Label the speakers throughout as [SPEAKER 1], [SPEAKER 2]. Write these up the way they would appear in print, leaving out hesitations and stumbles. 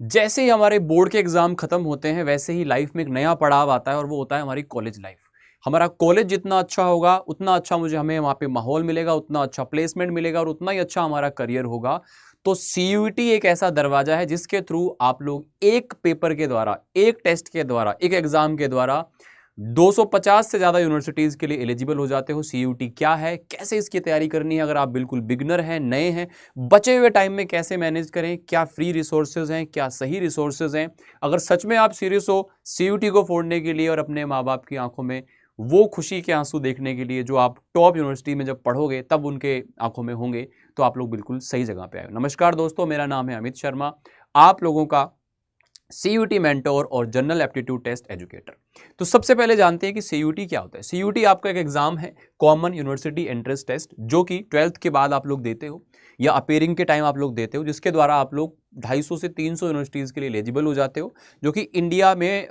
[SPEAKER 1] जैसे ही हमारे बोर्ड के एग्जाम खत्म होते हैं वैसे ही लाइफ में एक नया पड़ाव आता है और वो होता है हमारी कॉलेज लाइफ। हमारा कॉलेज जितना अच्छा होगा उतना अच्छा हमें वहाँ पे माहौल मिलेगा, उतना अच्छा प्लेसमेंट मिलेगा और उतना ही अच्छा हमारा करियर होगा। तो सीयूईटी एक ऐसा दरवाजा है जिसके थ्रू आप लोग एक पेपर के द्वारा, एक टेस्ट के द्वारा, एक एग्जाम के द्वारा 250 से ज़्यादा यूनिवर्सिटीज़ के लिए एलिजिबल हो जाते हो। सीयूईटी क्या है, कैसे इसकी तैयारी करनी है, अगर आप बिल्कुल बिगनर हैं, नए हैं, बचे हुए टाइम में कैसे मैनेज करें, क्या फ्री रिसोर्सेज हैं, क्या सही रिसोर्सेज हैं। अगर सच में आप सीरियस हो सीयूईटी को फोड़ने के लिए और अपने माँ बाप की आंखों में वो खुशी के आंसू देखने के लिए जो आप टॉप यूनिवर्सिटी में जब पढ़ोगे तब उनके आंखों में होंगे, तो आप लोग बिल्कुल सही जगह पे आए। नमस्कार दोस्तों, मेरा नाम है अमित शर्मा, आप लोगों का सीयूईटी मेंटोर और जनरल एप्टीट्यूड टेस्ट एजुकेटर। तो सबसे पहले जानते हैं कि सीयूईटी क्या होता है। सीयूईटी आपका एक एग्जाम है, कॉमन यूनिवर्सिटी एंट्रेंस टेस्ट, जो कि 12th के बाद आप लोग देते हो या अपेयरिंग के टाइम आप लोग देते हो, जिसके द्वारा आप लोग 250 से 300 यूनिवर्सिटीज़ के लिए एलिजिबल हो जाते हो, जो कि इंडिया में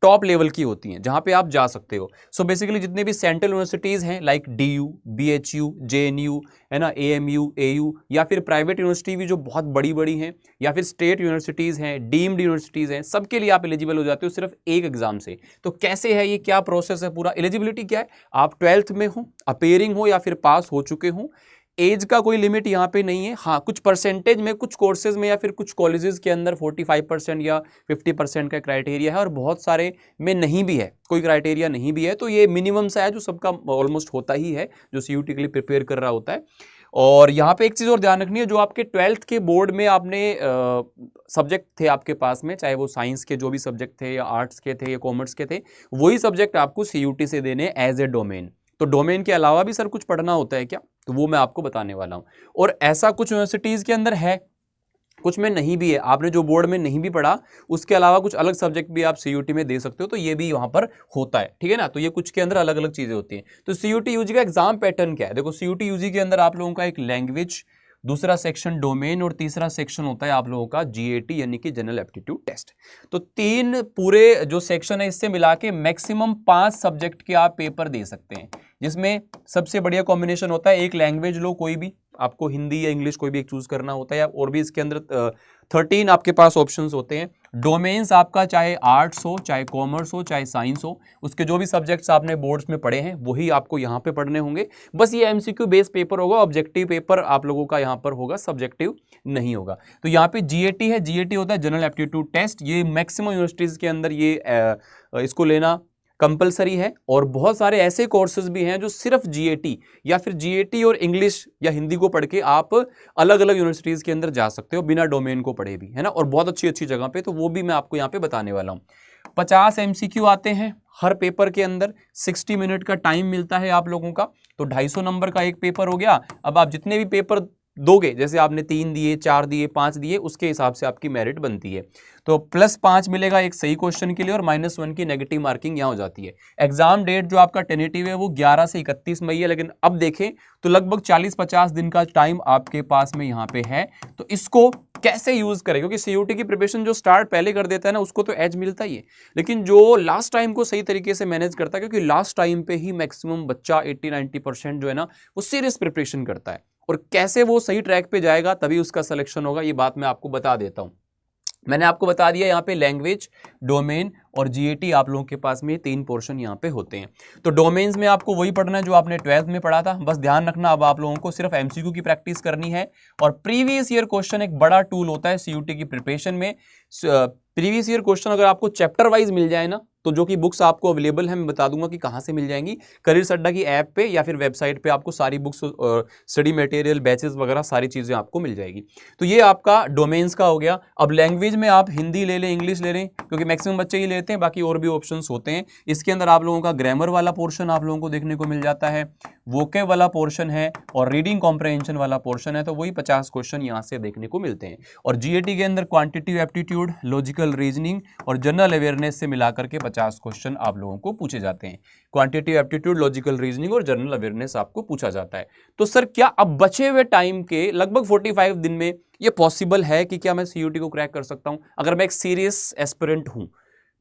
[SPEAKER 1] टॉप लेवल की होती हैं, जहां पे आप जा सकते हो। सो बेसिकली जितने भी सेंट्रल यूनिवर्सिटीज़ हैं लाइक डीयू, बीएचयू, जेएनयू, है ना, एएमयू, एयू, या फिर प्राइवेट यूनिवर्सिटी भी जो बहुत बड़ी बड़ी हैं, या फिर स्टेट यूनिवर्सिटीज़ हैं, डीम्ड यूनिवर्सिटीज़ हैं, सबके लिए आप एलिजिबल हो जाते हो सिर्फ एक एग्जाम से। तो कैसे है ये, क्या प्रोसेस है, पूरा एलिजिबिलिटी क्या है, आप 12th में हो, अपेयरिंग हो या फिर पास हो चुके हो। एज का कोई लिमिट यहाँ पे नहीं है। हाँ, कुछ परसेंटेज में, कुछ कोर्सेज में या फिर कुछ कॉलेजेस के अंदर 45% या 50% का क्राइटेरिया है और बहुत सारे में नहीं भी है, कोई क्राइटेरिया नहीं भी है। तो ये मिनिमम सा है जो सबका ऑलमोस्ट होता ही है जो सीयूईटी के लिए प्रिपेयर कर रहा होता है। और यहाँ पे एक चीज़ और ध्यान रखनी है, जो आपके 12th के बोर्ड में आपने सब्जेक्ट थे आपके पास में, चाहे वो साइंस के जो भी सब्जेक्ट थे या आर्ट्स के थे या कॉमर्स के थे, वही सब्जेक्ट आपको सीयूईटी से देने एज ए डोमेन। तो डोमेन के अलावा भी सर कुछ पढ़ना होता है क्या, तो वो मैं आपको बताने वाला हूँ। और ऐसा कुछ यूनिवर्सिटीज़ के अंदर है, कुछ में नहीं भी है। आपने जो बोर्ड में नहीं भी पढ़ा उसके अलावा कुछ अलग सब्जेक्ट भी आप सीयूईटी में दे सकते हो, तो ये भी वहां पर होता है, ठीक है ना। तो ये कुछ के अंदर अलग अलग चीजें होती हैं। तो सीयूईटी यूजी का एग्जाम पैटर्न क्या है, देखो सीयूईटी यूजी के अंदर आप लोगों का एक लैंग्वेज, दूसरा सेक्शन डोमेन और तीसरा सेक्शन होता है आप लोगों का जीएटी यानी कि जनरल एप्टीट्यूड टेस्ट। तो तीन पूरे जो सेक्शन है इससे मिला के मैक्सिमम 5 सब्जेक्ट के आप पेपर दे सकते हैं, जिसमें सबसे बढ़िया कॉम्बिनेशन होता है एक लैंग्वेज लो, कोई भी, आपको हिंदी या इंग्लिश कोई भी एक चूज करना होता है, या और भी इसके अंदर 13 आपके पास ऑप्शंस होते हैं। डोमेन्स आपका चाहे आर्ट्स हो, चाहे कॉमर्स हो, चाहे साइंस हो, उसके जो भी सब्जेक्ट्स आपने बोर्ड्स में पढ़े हैं वही आपको यहाँ पे पढ़ने होंगे। बस ये एमसीक्यू बेस्ड पेपर होगा, ऑब्जेक्टिव पेपर आप लोगों का यहाँ पर होगा, सब्जेक्टिव नहीं होगा। तो यहाँ पे जीएटी है, जीएटी होता है जनरल एप्टीट्यूड टेस्ट। ये मैक्सिमम यूनिवर्सिटीज के अंदर ये इसको लेना कंपलसरी है। और बहुत सारे ऐसे कोर्सेज भी हैं जो सिर्फ जीएटी या फिर जीएटी और इंग्लिश या हिंदी को पढ़ के आप अलग अलग यूनिवर्सिटीज के अंदर जा सकते हो बिना डोमेन को पढ़े भी, है ना, और बहुत अच्छी अच्छी जगह पे। तो वो भी मैं आपको यहाँ पे बताने वाला हूँ। 50 एमसीक्यू आते हैं हर पेपर के अंदर, 60 मिनट का टाइम मिलता है आप लोगों का। तो 250 नंबर का एक पेपर हो गया। अब आप जितने भी पेपर दोगे, जैसे आपने 3 दिए, 4 दिए, 5 दिए, उसके हिसाब से आपकी मेरिट बनती है। तो +5 मिलेगा एक सही क्वेश्चन के लिए और -1 की नेगेटिव मार्किंग यहाँ हो जाती है। एग्जाम डेट जो आपका टेनेटिव है वो 11 से 31 मई है, लेकिन अब देखें तो लगभग 40-50 दिन का टाइम आपके पास में यहाँ पे है। तो इसको कैसे यूज करें, क्योंकि सीयूईटी की प्रिपरेशन जो स्टार्ट पहले कर देता है ना उसको तो एज मिलता ही है, लेकिन जो लास्ट टाइम को सही तरीके से मैनेज करता है, क्योंकि लास्ट टाइम पे ही मैक्सिमम बच्चा 80-90% जो है ना वो सीरियस प्रिपरेशन करता है, और कैसे वो सही ट्रैक पे जाएगा तभी उसका सिलेक्शन होगा, ये बात मैं आपको बता देता हूं। मैंने आपको बता दिया यहाँ पे लैंग्वेज, डोमेन और जीएटी आप लोगों के पास में 3 पोर्शन यहाँ पे होते हैं। तो डोमेन्स में आपको वही पढ़ना है जो आपने 12th में पढ़ा था, बस ध्यान रखना अब आप लोगों को सिर्फ एमसीक्यू की प्रैक्टिस करनी है। और प्रीवियस ईयर क्वेश्चन एक बड़ा टूल होता है सीयूईटी की प्रिपरेशन में। प्रीवियस ईयर क्वेश्चन अगर आपको चैप्टर वाइज मिल जाए ना, तो जो कि बुक्स आपको अवेलेबल है, मैं बता दूंगा कि कहाँ से मिल जाएंगी। करियर अड्डा की ऐप पे या फिर वेबसाइट पे आपको सारी बुक्स, स्टडी मटेरियल, बैचेस वगैरह सारी चीज़ें आपको मिल जाएगी। तो ये आपका डोमेन्स का हो गया। अब लैंग्वेज में आप हिंदी ले लें, इंग्लिश ले लें, क्योंकि मैक्सिमम बच्चे ही लेते हैं, बाकी और भी ऑप्शंस होते हैं। इसके अंदर आप लोगों का ग्रामर वाला पोर्शन आप लोगों को देखने को मिल जाता है, वोकेब वाला पोर्शन है और रीडिंग कॉम्प्रहेंशन वाला पोर्शन है। तो वही 50 क्वेश्चन यहाँ से देखने को मिलते हैं। और जीएटी के अंदर क्वांटिटिव एप्टीट्यूड, लॉजिकल रीजनिंग और जनरल अवेयरनेस से मिलाकर के 50 क्वेश्चन आप लोगों को पूछे जाते हैं। क्वांटिटिव एप्टीट्यूड, लॉजिकल रीजनिंग और जनरल अवेयरनेस आपको पूछा जाता है। तो सर क्या अब बचे हुए टाइम के लगभग 45 दिन में ये पॉसिबल है कि क्या मैं सीयूईटी को क्रैक कर सकता हूं, अगर मैं एक सीरियस एस्पिरेंट हूं,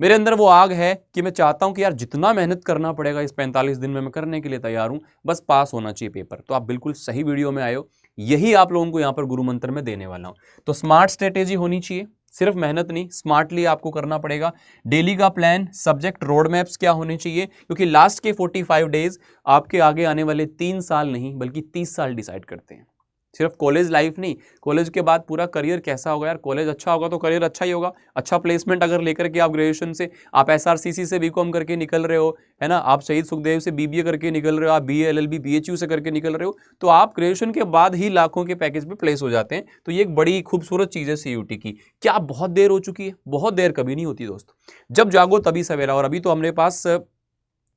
[SPEAKER 1] मेरे अंदर वो आग है कि मैं चाहता हूं कि यार जितना मेहनत करना पड़ेगा इस 45 दिन में मैं करने के लिए तैयार हूं, बस पास होना चाहिए पेपर। तो आप बिल्कुल सही वीडियो में आए हो, यही आप लोगों को यहां पर गुरु मंत्र में देने वाला हूं। तो स्मार्ट स्ट्रेटेजी होनी चाहिए, सिर्फ मेहनत नहीं, स्मार्टली आपको करना पड़ेगा। डेली का प्लान, सब्जेक्ट रोड मैप्स क्या होने चाहिए, क्योंकि लास्ट के 45 डेज आपके आगे आने वाले 3 साल नहीं बल्कि 30 साल डिसाइड करते हैं। सिर्फ कॉलेज लाइफ नहीं, कॉलेज के बाद पूरा करियर कैसा होगा यार। कॉलेज अच्छा होगा तो करियर अच्छा ही होगा। अच्छा प्लेसमेंट अगर लेकर के आप ग्रेजुएशन से, आप एसआरसीसी से बीकॉम करके निकल रहे हो, है ना, आप शहीद सुखदेव से बीबीए करके निकल रहे हो, आप बीए एलएलबी बीएचयू से करके निकल रहे हो, तो आप ग्रेजुएशन के बाद ही लाखों के पैकेज पे प्लेस हो जाते हैं। तो ये एक बड़ी खूबसूरत चीज़ है सीयूटी की। क्या बहुत देर हो चुकी है? बहुत देर कभी नहीं होती दोस्त, जब जागो तभी सवेरा। और अभी तो हमारे पास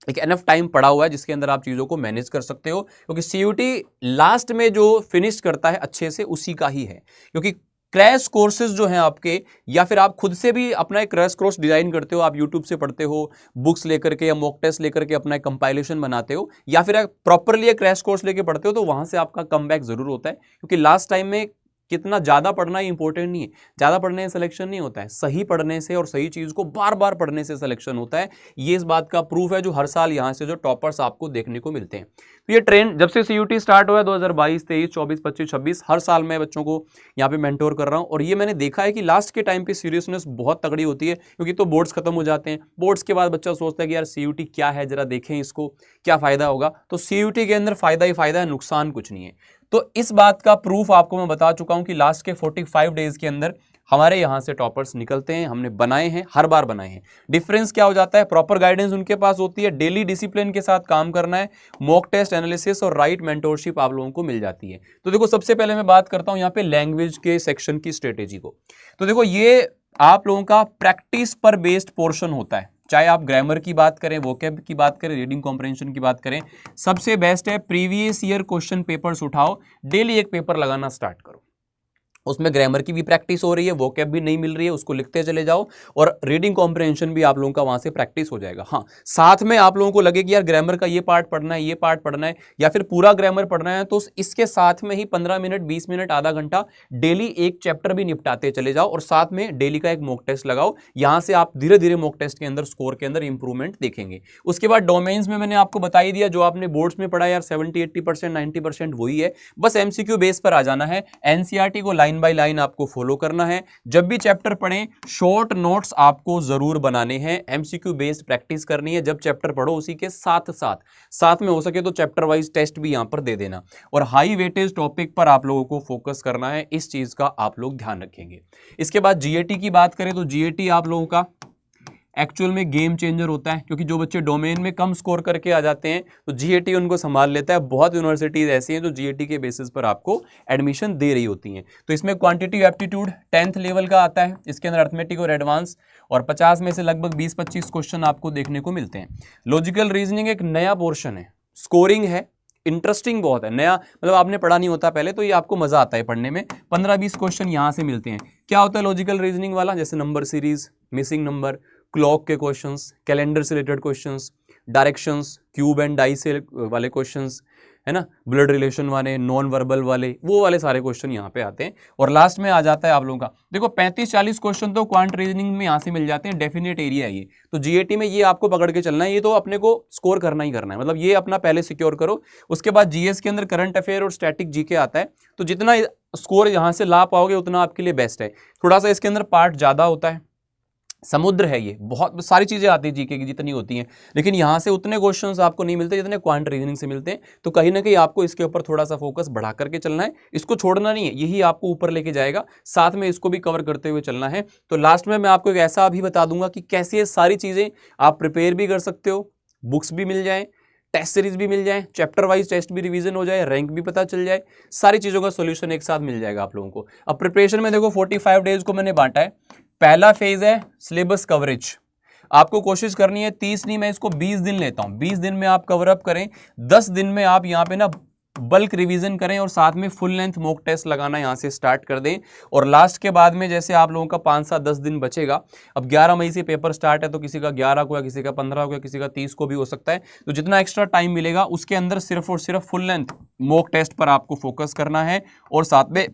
[SPEAKER 1] एक एनफ टाइम पड़ा हुआ है जिसके अंदर आप चीज़ों को मैनेज कर सकते हो, क्योंकि सीयूटी लास्ट में जो फिनिश करता है अच्छे से उसी का ही है। क्योंकि क्रैश कोर्सेज जो हैं आपके, या फिर आप खुद से भी अपना एक क्रैश कोर्स डिजाइन करते हो, आप यूट्यूब से पढ़ते हो, बुक्स लेकर के या मॉक टेस्ट लेकर के अपना एक कंपाइलेशन बनाते हो, या फिर आप प्रॉपरली एक क्रैश कोर्स लेके पढ़ते हो, तो वहां से आपका कमबैक जरूर होता है। क्योंकि लास्ट टाइम में कितना ज़्यादा पढ़ना इंपॉर्टेंट नहीं है, ज़्यादा पढ़ने से सिलेक्शन नहीं होता है, सही पढ़ने से और सही चीज़ को बार बार पढ़ने से सिलेक्शन होता है। ये इस बात का प्रूफ है जो हर साल यहाँ से जो टॉपर्स आपको देखने को मिलते हैं। तो ये ट्रेंड जब से सीयूटी स्टार्ट हुआ है 2022, 23, 24, 25, 26, हर साल मैं बच्चों को यहाँ पे मेंटोर कर रहा हूँ। और ये मैंने देखा है कि लास्ट के टाइम पे सीरियसनेस बहुत तगड़ी होती है, क्योंकि तो बोर्ड्स खत्म हो जाते हैं। बोर्ड्स के बाद बच्चा सोचता है कि यार सीयूटी क्या है, जरा देखें इसको, क्या फ़ायदा होगा। तो सीयूटी के अंदर फ़ायदा ही फ़ायदा है, नुकसान कुछ नहीं है। तो इस बात का प्रूफ आपको मैं बता चुका हूं कि लास्ट के 45 डेज के अंदर हमारे यहां से टॉपर्स निकलते हैं, हमने बनाए हैं, हर बार बनाए हैं। डिफरेंस क्या हो जाता है? प्रॉपर गाइडेंस उनके पास होती है, डेली डिसिप्लिन के साथ काम करना है, मॉक टेस्ट एनालिसिस और राइट मेंटोरशिप आप लोगों को मिल जाती है। तो देखो, सबसे पहले मैं बात करता हूं यहाँ पे लैंग्वेज के सेक्शन की स्ट्रेटेजी को। तो देखो, ये आप लोगों का प्रैक्टिस पर बेस्ड पोर्शन होता है। चाहे आप ग्रामर की बात करें, वोकैब की बात करें, रीडिंग कॉम्प्रहेंशन की बात करें, सबसे बेस्ट है प्रीवियस ईयर क्वेश्चन पेपर्स उठाओ, डेली एक पेपर लगाना स्टार्ट करो। उसमें ग्रामर की भी प्रैक्टिस हो रही है, वोकैब भी नहीं मिल रही है, उसको लिखते चले जाओ, और रीडिंग कॉम्प्रहेंशन भी आप लोगों का वहां से प्रैक्टिस हो जाएगा। हाँ, साथ में आप लोगों को लगे कि यार ग्रामर का ये पार्ट पढ़ना है, ये पार्ट पढ़ना है, या फिर पूरा ग्रामर पढ़ना है, तो इसके साथ में ही 15 मिनट, 20 मिनट, आधा घंटा डेली एक चैप्टर भी निपटाते चले जाओ, और साथ में डेली का एक मॉक टेस्ट लगाओ। यहां से आप धीरे धीरे मॉक टेस्ट के अंदर, स्कोर के अंदर इंप्रूवमेंट देखेंगे। उसके बाद डोमेन्स में मैंने आपको बता ही दिया, जो आपने बोर्ड्स में पढ़ा यार 70-80%, 90% वही है, बस एमसीक्यू बेस पर आ जाना है। एनसीईआरटी को लाइन बाय लाइन आपको फॉलो करना है। जब भी चैप्टर पढ़ें, शॉर्ट नोट्स आपको जरूर बनाने हैं, एमसीक्यू बेस्ड प्रैक्टिस करनी है। जब चैप्टर पढ़ो उसी के साथ में हो सके तो चैप्टर वाइज टेस्ट भी यहां पर दे देना, और हाई वेटेज टॉपिक पर आप लोगों को फोकस करना है। इस चीज का आप लोग ध्यान रखेंगे। इसके बाद जीएटी की बात करें तो जीएटी आप लोगों का एक्चुअल में गेम चेंजर होता है, क्योंकि जो बच्चे डोमेन में कम स्कोर करके आ जाते हैं तो जीएटी उनको संभाल लेता है। बहुत यूनिवर्सिटीज ऐसी हैं जो जीएटी के बेसिस पर आपको एडमिशन दे रही होती हैं। तो इसमें क्वांटिटी एप्टीट्यूड 10th लेवल का आता है, इसके अंदर अर्थमेटिक और एडवांस, और 50 में से लगभग 20-25 क्वेश्चन आपको देखने को मिलते हैं। लॉजिकल रीजनिंग एक नया पोर्शन है, स्कोरिंग है, इंटरेस्टिंग बहुत है, नया, मतलब आपने पढ़ा नहीं होता पहले, तो ये आपको मजा आता है पढ़ने में। 15-20 क्वेश्चन यहाँ से मिलते हैं। क्या होता है लॉजिकल रीजनिंग वाला? जैसे number series, missing number, clock के क्वेश्चंस, कैलेंडर से related questions, directions, cube and die से वाले क्वेश्चंस, है ना, ब्लड रिलेशन वाले, नॉन वर्बल वाले, वो वाले सारे क्वेश्चन यहाँ पे आते हैं। और लास्ट में आ जाता है आप लोगों का, देखो 35-40 क्वेश्चन तो क्वांट रीजनिंग में यहाँ से मिल जाते हैं, डेफिनेट एरिया है ये। तो जीएटी में ये आपको पकड़ के चलना है, ये तो अपने को स्कोर करना ही करना है, मतलब ये अपना पहले सिक्योर करो। उसके बाद जीएस के अंदर करंट अफेयर और स्टैटिक जीके आता है, तो जितना स्कोर यहाँ से ला पाओगे उतना आपके लिए बेस्ट है। थोड़ा सा इसके अंदर पार्ट ज़्यादा होता है, समुद्र है ये, बहुत सारी चीजें आती है जीके की जितनी होती हैं, लेकिन यहां से उतने क्वेश्चंस आपको नहीं मिलते जितने क्वांट रीजनिंग से मिलते हैं। तो कहीं ना कहीं आपको इसके ऊपर थोड़ा सा फोकस बढ़ा करके चलना है, इसको छोड़ना नहीं है, यही आपको ऊपर लेके जाएगा, साथ में इसको भी कवर करते हुए चलना है। तो लास्ट में मैं आपको एक ऐसा भी बता दूंगा कि कैसे ये सारी चीजें आप प्रिपेयर भी कर सकते हो, बुक्स भी मिल जाए, टेस्ट सीरीज भी मिल जाए, चैप्टर वाइज टेस्ट भी रिवीजन हो जाए, रैंक भी पता चल जाए, सारी चीजों का सॉल्यूशन एक साथ मिल जाएगा आप लोगों को। अब प्रिपरेशन में देखो 45 डेज को मैंने बांटा है। पहला फेज है सिलेबस कवरेज, आपको कोशिश करनी है 30 नहीं, मैं इसको 20 दिन लेता हूं, 20 दिन में आप कवर अप करें। 10 दिन में आप यहां पे ना बल्क रिवीजन करें, और साथ में फुल लेंथ मॉक टेस्ट लगाना यहां से स्टार्ट कर दें। और लास्ट के बाद में जैसे आप लोगों का 5-7-10 दिन बचेगा, अब 11 मई से पेपर स्टार्ट है, तो किसी का 11 को या किसी का 15 को या किसी का 30 को भी हो सकता है। तो जितना एक्स्ट्रा टाइम मिलेगा उसके अंदर सिर्फ और सिर्फ फुल लेंथ मॉक टेस्ट पर आपको फोकस करना है, और साथ में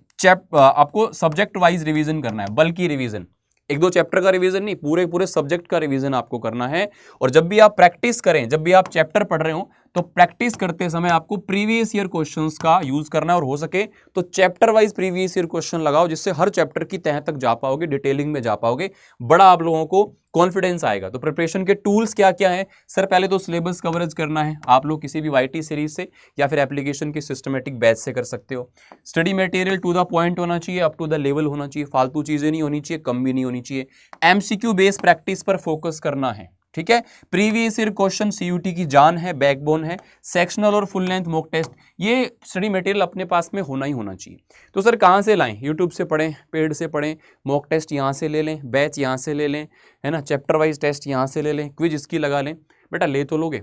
[SPEAKER 1] आपको सब्जेक्ट वाइज रिवीजन करना है, बल्कि रिवीजन, 1-2 चैप्टर का रिवीजन नहीं, पूरे सब्जेक्ट का रिवीजन आपको करना है। और जब भी आप प्रैक्टिस करें, जब भी आप चैप्टर पढ़ रहे हो, तो प्रैक्टिस करते समय आपको प्रीवियस ईयर क्वेश्चंस का यूज करना है, और हो सके तो chapter wise previous year question लगाओ, जिससे हर चैप्टर की तह तक जा पाओगे, डिटेलिंग में जा पाओगे, बड़ा आप लोगों को कॉन्फिडेंस आएगा। तो प्रिपरेशन के टूल्स क्या क्या है सर? पहले तो सिलेबस कवरेज करना है, आप लोग किसी भी वाईटी सीरीज से या फिर एप्लीकेशन की सिस्टमेटिक बैच से कर सकते हो। Study material to the point होना चाहिए, अप टू द लेवल होना चाहिए, फालतू चीजें नहीं होनी चाहिए, कम भी नहीं होनी चाहिए। एमसीक्यू बेस्ड प्रैक्टिस पर फोकस करना है, ठीक है। प्रीवियस ईयर क्वेश्चन सीयूटी की जान है, बैकबोन है। सेक्शनल और फुल लेंथ मॉक टेस्ट, ये स्टडी मटेरियल अपने पास में होना ही होना चाहिए। तो सर कहाँ से लाएं? यूट्यूब से पढ़ें, पेड से पढ़ें, मॉक टेस्ट यहाँ से ले लें, बैच यहाँ से ले लें, है ना, चैप्टर वाइज टेस्ट यहाँ से ले लें, क्विज इसकी लगा लें। बेटा ले तो लोगे,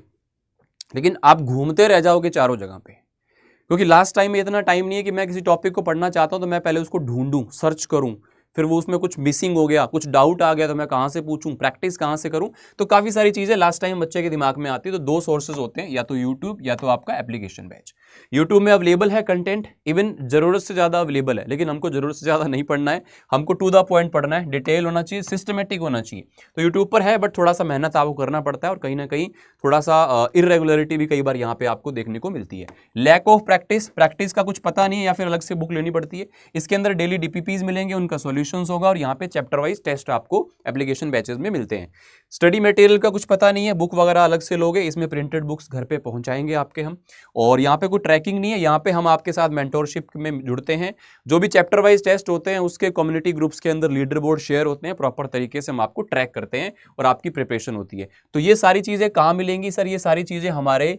[SPEAKER 1] लेकिन आप घूमते रह जाओगे चारों जगह पे, क्योंकि लास्ट टाइम में इतना टाइम नहीं है कि मैं किसी टॉपिक को पढ़ना चाहता हूं तो मैं पहले उसको ढूंढूं, सर्च करूं, फिर वो उसमें कुछ मिसिंग हो गया, कुछ डाउट आ गया तो मैं कहां से पूछूं, प्रैक्टिस कहां से करूं। तो काफ़ी सारी चीज़ें लास्ट टाइम बच्चे के दिमाग में आती है। तो दो सोर्सेज होते हैं, या तो यूट्यूब या तो आपका एप्लीकेशन बैच। यूट्यूब में अवेलेबल है कंटेंट, इवन ज़रूरत से ज़्यादा अवेलेबल है, लेकिन हमको ज़रूरत से ज़्यादा नहीं पढ़ना है, हमको टू द पॉइंट पढ़ना है, डिटेल होना चाहिए, सिस्टमेटिक होना चाहिए। तो यूट्यूब पर है, बट थोड़ा सा मेहनत आपको करना पड़ता है, और कहीं ना कहीं थोड़ा सा इरेगुलरिटी भी कई बार यहाँ पे आपको देखने को मिलती है। लैक ऑफ प्रैक्टिस, प्रैक्टिस का कुछ पता नहीं है या फिर अलग से बुक लेनी पड़ती है। इसके अंदर डेली डीपीपीज मिलेंगे, उनका सॉल्यूशंस होगा, और यहाँ पे चैप्टर वाइज टेस्ट आपको एप्लीकेशन बैचेस में मिलते हैं। स्टडी मटेरियल का कुछ पता नहीं है, बुक वगैरह अलग से लोगे, इसमें प्रिंटेड बुक्स घर पे पहुंचाएंगे आपके हम, और यहाँ पे कोई ट्रैकिंग नहीं है। यहाँ पे हम आपके साथ मेंटोरशिप में जुड़ते हैं, जो भी चैप्टर वाइज टेस्ट होते हैं उसके कम्युनिटी ग्रुप्स के अंदर लीडर बोर्ड शेयर होते हैं, प्रॉपर तरीके से हम आपको ट्रैक करते हैं और आपकी प्रिपरेशन होती है। तो ये सारी चीजें कहाँ मिलेंगी सर? ये सारी चीजें हमारे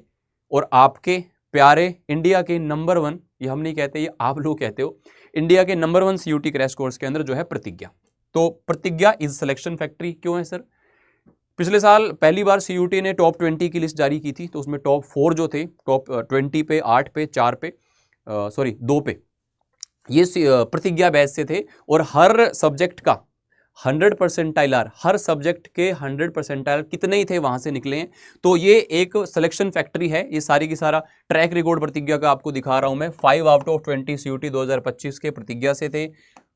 [SPEAKER 1] और आपके प्यारे इंडिया के नंबर 1, ये हम नहीं कहते, ये आप लोग कहते हो, इंडिया के नंबर 1 सीयूटी क्रैश कोर्स के अंदर जो है प्रतिज्ञा। तो प्रतिज्ञा इज सिलेक्शन फैक्ट्री। क्यों है सर? पिछले साल पहली बार सीयूटी ने टॉप 20 की लिस्ट जारी की थी, तो उसमें टॉप 4 जो थे, टॉप 20 पे, 8 पे, 4 पे, 2 पे, ये प्रतिज्ञा बैच से थे, और हर सब्जेक्ट का 100 परसेंटाइलर, हर सब्जेक्ट के 100 परसेंटाइलर कितने ही थे वहां से निकले हैं। तो ये एक सिलेक्शन फैक्ट्री है। ये सारी की सारा ट्रैक रिकॉर्ड प्रतिज्ञा का आपको दिखा रहा हूं मैं। 5 आउट ऑफ 20 सीयूटी 2025 के प्रतिज्ञा से थे।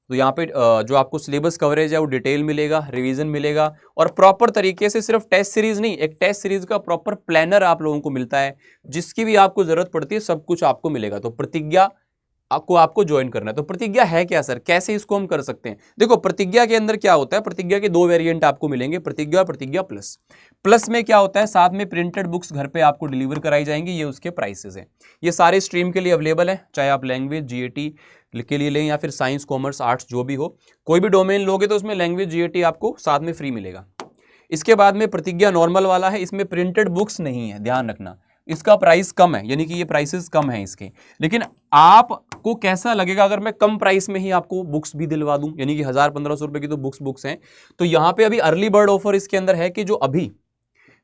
[SPEAKER 1] तो यहाँ पे जो आपको सिलेबस कवरेज है वो डिटेल मिलेगा, रिवीजन मिलेगा, और प्रॉपर तरीके से सिर्फ टेस्ट सीरीज नहीं, एक टेस्ट सीरीज का प्रॉपर प्लानर आप लोगों को मिलता है, जिसकी भी आपको जरूरत पड़ती है सब कुछ आपको मिलेगा। तो प्रतिज्ञा आपको ज्वाइन करना है। तो प्रतिज्ञा है क्या सर? कैसे इसको हम कर सकते हैं? देखो प्रतिज्ञा के अंदर क्या होता है, प्रतिज्ञा के 2 वेरिएंट आपको मिलेंगे, प्रतिज्ञा और प्रतिज्ञा प्लस। प्लस में क्या होता है, साथ में प्रिंटेड बुक्स घर पे आपको डिलीवर कराई जाएंगी, ये उसके प्राइसेस हैं। ये सारे स्ट्रीम के लिए अवेलेबल है, चाहे आप लैंग्वेज जीएटी के लिए लें या फिर साइंस, कॉमर्स, आर्ट्स जो भी हो, कोई भी डोमेन लोगे तो उसमें लैंग्वेज जीएटी आपको साथ में फ्री मिलेगा। इसके बाद में प्रतिज्ञा नॉर्मल वाला है, इसमें प्रिंटेड बुक्स नहीं है, ध्यान रखना, इसका प्राइस कम है, यानी कि ये प्राइसेस कम है इसके। लेकिन आपको कैसा लगेगा अगर मैं कम प्राइस में ही आपको बुक्स भी दिलवा दूं, यानी कि 1000-1500 रुपए की तो बुक्स हैं। तो यहाँ पे अभी अर्ली बर्ड ऑफर इसके अंदर है कि जो अभी,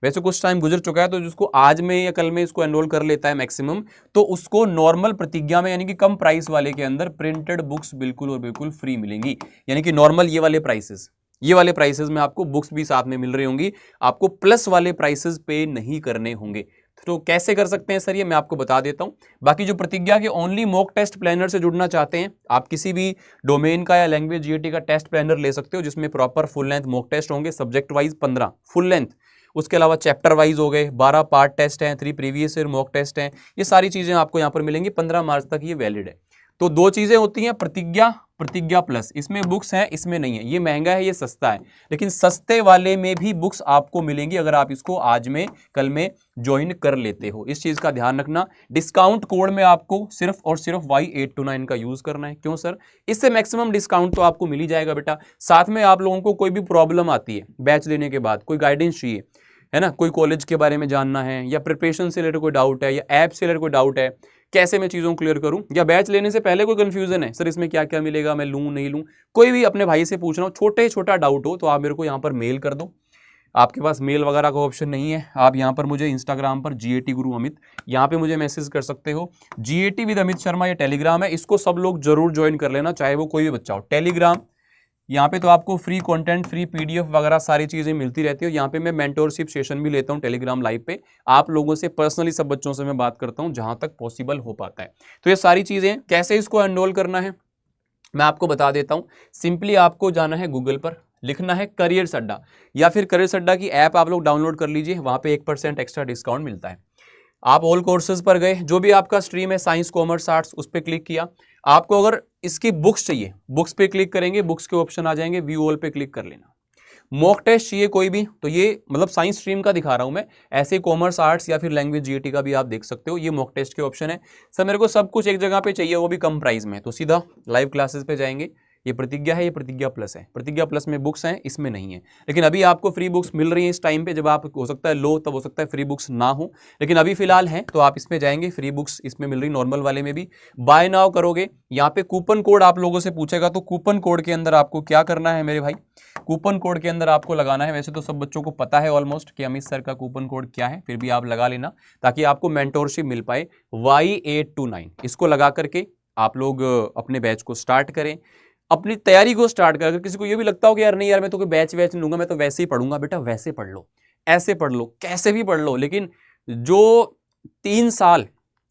[SPEAKER 1] वैसे कुछ टाइम गुजर चुका है, तो जिसको आज में या कल में इसको एनरोल कर लेता है मैक्सिमम, तो उसको नॉर्मल प्रतिज्ञा में, यानी कि कम प्राइस वाले के अंदर प्रिंटेड बुक्स बिल्कुल और बिल्कुल फ्री मिलेंगी। यानी कि नॉर्मल ये वाले प्राइसेस में आपको बुक्स भी साथ में मिल रही होंगी, आपको प्लस वाले प्राइसेस पे नहीं करने होंगे। तो कैसे कर सकते हैं सर? ये मैं आपको बता देता हूं। बाकी जो प्रतिज्ञा के ओनली मॉक टेस्ट प्लानर से जुड़ना चाहते हैं, आप किसी भी डोमेन का या लैंग्वेज जीएटी का टेस्ट प्लानर ले सकते हो, जिसमें proper full length mock test होंगे, सब्जेक्ट वाइज 15 फुल लेंथ, उसके अलावा चैप्टर वाइज हो गए, 12 पार्ट टेस्ट हैं, 3 प्रीवियस ईयर मॉक टेस्ट हैं। ये सारी चीजें आपको यहाँ पर मिलेंगी, 15 मार्च तक ये वैलिड है। तो 2 चीजें होती हैं, प्रतिज्ञा प्लस, इसमें बुक्स हैं, इसमें नहीं है, ये महंगा है, ये सस्ता है, लेकिन सस्ते वाले में भी बुक्स आपको मिलेंगी अगर आप इसको आज में कल में ज्वाइन कर लेते हो। इस चीज का ध्यान रखना। डिस्काउंट कोड में आपको सिर्फ और सिर्फ Y829 का यूज करना है। क्यों सर? इससे मैक्सिमम डिस्काउंट तो आपको मिल ही जाएगा बेटा। साथ में आप लोगों को कोई भी प्रॉब्लम आती है बैच लेने के बाद, कोई गाइडेंस चाहिए, है ना, कोई कॉलेज के बारे में जानना है, या प्रिपरेशन से रिलेटेड कोई डाउट है, या ऐप से रिलेटेड कोई डाउट है, कैसे मैं चीज़ों को क्लियर करूं, या बैच लेने से पहले कोई कंफ्यूजन है, सर इसमें क्या क्या मिलेगा, मैं लूं नहीं लूं, कोई भी अपने भाई से पूछ रहा हूं, छोटा डाउट हो तो आप मेरे को यहाँ पर मेल कर दो। आपके पास मेल वगैरह का ऑप्शन नहीं है, आप यहाँ पर मुझे इंस्टाग्राम पर GAT गुरु अमित, यहाँ पे मुझे मैसेज कर सकते हो। GAT विद अमित शर्मा ये टेलीग्राम है, इसको सब लोग जरूर ज्वाइन कर लेना, चाहे वो कोई भी बच्चा हो। टेलीग्राम, यहाँ पे तो आपको फ्री कंटेंट, फ्री PDF वगैरह सारी चीज़ें मिलती रहती है। यहाँ पे मैं मेंटोरशिप सेशन भी लेता हूँ टेलीग्राम लाइव पे, आप लोगों से पर्सनली, सब बच्चों से मैं बात करता हूँ जहाँ तक पॉसिबल हो पाता है। तो ये सारी चीज़ें, कैसे इसको एनरोल करना है मैं आपको बता देता हूँ। सिंपली आपको जाना है गूगल पर, लिखना है करियर्स अड्डा, या फिर करियर्स अड्डा की ऐप आप लोग डाउनलोड कर लीजिए, वहाँ पे 1% एक्स्ट्रा डिस्काउंट मिलता है। आप ऑल कोर्सेज पर गए, जो भी आपका स्ट्रीम है साइंस कॉमर्स आर्ट्स, उस पर क्लिक किया। आपको अगर इसकी बुक्स चाहिए, बुक्स पे क्लिक करेंगे, बुक्स के ऑप्शन आ जाएंगे, व्यू ऑल पे क्लिक कर लेना। मॉक टेस्ट चाहिए कोई भी, तो ये मतलब साइंस स्ट्रीम का दिखा रहा हूं मैं, ऐसे कॉमर्स आर्ट्स या फिर लैंग्वेज जीएटी का भी आप देख सकते हो। ये मॉक टेस्ट के ऑप्शन है। सर मेरे को सब कुछ एक जगह पे चाहिए, वो भी कम प्राइस में, तो सीधा लाइव क्लासेस पे जाएंगे। ये प्रतिज्ञा है, ये प्रतिज्ञा प्लस है। प्रतिज्ञा प्लस में बुक्स हैं, इसमें नहीं है। लेकिन अभी आपको फ्री बुक्स मिल रही हैं इस टाइम पे, जब आप हो सकता है लो, तब हो सकता है फ्री बुक्स ना हो, लेकिन अभी फिलहाल है, तो आप इसमें जाएंगे, फ्री बुक्स इसमें मिल रही, नॉर्मल वाले में भी। बाय नाउ करोगे, यहाँ पे कूपन कोड आप लोगों से पूछेगा, तो कूपन कोड के अंदर आपको क्या करना है मेरे भाई, कूपन कोड के अंदर आपको लगाना है। वैसे तो सब बच्चों को पता है ऑलमोस्ट कि अमित सर का कूपन कोड क्या है, फिर भी आप लगा लेना ताकि आपको मेंटोरशिप मिल पाए। Y829 इसको लगा करके आप लोग अपने बैच को स्टार्ट करें, अपनी तैयारी को स्टार्ट करें। अगर किसी को ये भी लगता हो कि यार नहीं यार मैं तो कोई बैच वैच नहीं लूंगा, मैं तो वैसे ही पढ़ूंगा, बेटा वैसे पढ़ लो, ऐसे पढ़ लो, कैसे भी पढ़ लो, लेकिन जो 3 साल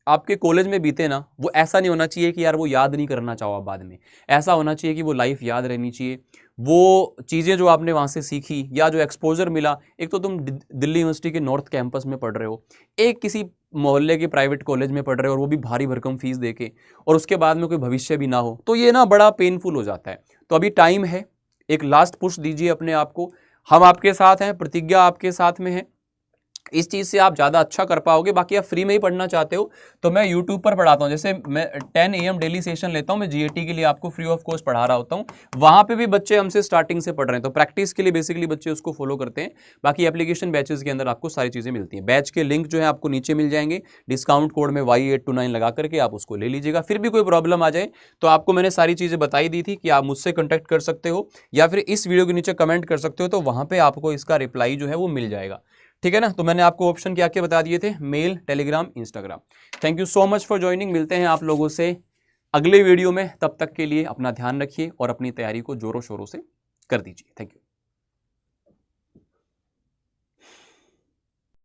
[SPEAKER 1] आपके कॉलेज में बीते ना, वो ऐसा नहीं होना चाहिए कि यार वो याद नहीं करना चाहो बाद में। ऐसा होना चाहिए कि वो लाइफ याद रहनी चाहिए। वो चीज़ें जो आपने वहाँ से सीखी या जो एक्सपोजर मिला, एक तो तुम दिल्ली यूनिवर्सिटी के नॉर्थ कैंपस में पढ़ रहे हो, एक किसी मोहल्ले के प्राइवेट कॉलेज में पढ़ रहे हो, और वो भी भारी भरकम फीस देके, और उसके बाद में कोई भविष्य भी ना हो, तो ये ना बड़ा पेनफुल हो जाता है। तो अभी टाइम है, एक लास्ट पुश दीजिए अपने आप को। हम आपके साथ हैं, प्रतिज्ञा आपके साथ में है, इस चीज़ से आप ज़्यादा अच्छा कर पाओगे। बाकी आप फ्री में ही पढ़ना चाहते हो तो मैं यूट्यूब पर पढ़ाता हूँ, जैसे मैं 10 AM डेली सेशन लेता हूँ, मैं जीएटी के लिए आपको फ्री ऑफ कॉस्ट पढ़ा रहा होता हूँ। वहाँ पे भी बच्चे हमसे स्टार्टिंग से पढ़ रहे हैं, तो प्रैक्टिस के लिए बेसिकली बच्चे उसको फॉलो करते हैं। बाकी एप्लीकेशन बैचेस के अंदर आपको सारी चीज़ें मिलती हैं। बैच के लिंक जो है आपको नीचे मिल जाएंगे, डिस्काउंट कोड में Y829 लगा करके आप उसको ले लीजिएगा। फिर भी कोई प्रॉब्लम आ जाए तो आपको मैंने सारी चीज़ें बताई दी थी कि आप मुझसे कॉन्टैक्ट कर सकते हो, या फिर इस वीडियो के नीचे कमेंट कर सकते हो, तो वहाँ पर आपको इसका रिप्लाई जो है वो मिल जाएगा। ठीक है ना। तो मैंने आपको ऑप्शन क्या क्या बता दिए थे, mail, Telegram, Instagram. Thank you so much for joining. मिलते हैं आप लोगों से अगले वीडियो में, तब तक के लिए अपना ध्यान रखिए और अपनी तैयारी को जोरों शोरों से कर दीजिए। Thank you.